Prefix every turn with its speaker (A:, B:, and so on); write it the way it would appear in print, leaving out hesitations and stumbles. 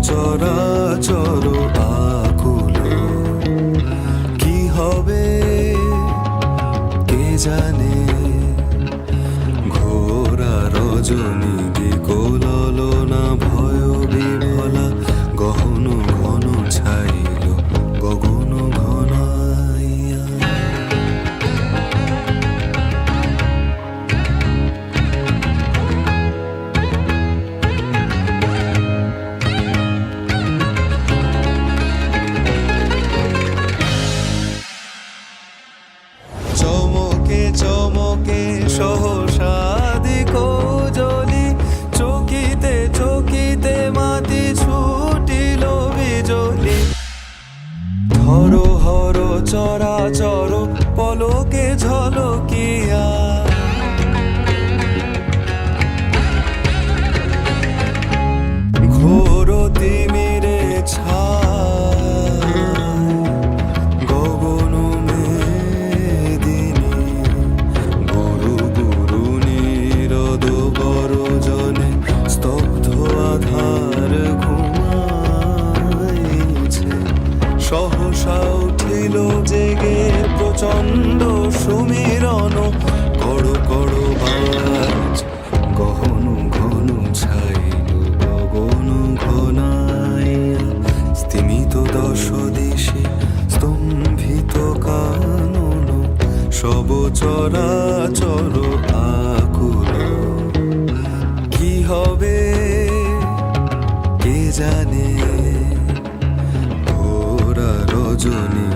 A: চরাচর আকুল। কি হবে কে জানে, ঘোরা রজনী দিকোলনা ভয় বিভলা, গহন ঘন ছাইল গগন ঘনাইয়া। চমকে চমকে সহসা দিকোজলি, চকিতে চকিতে মাতি ছুটিল বিজলি। হর হর চরাচর পলকে ঝলকিয়া, ঘোর তিমিরে ছায় গগন মেদিনী। গুরু গুরু নীরদ গরজনে স্তব্ধ আধার ঘুমাইছে। সহসা উঠিল জেগে প্রচণ্ড সমীরণ, কড় কড় বাজ গহন ঘন ছাইল গগন ঘনাইয়া। স্তিমিত দশ দিশে স্তম্ভিত কানন, সব চরাচর আকুল। কি হবে কে জানে, ঘোরা রজনী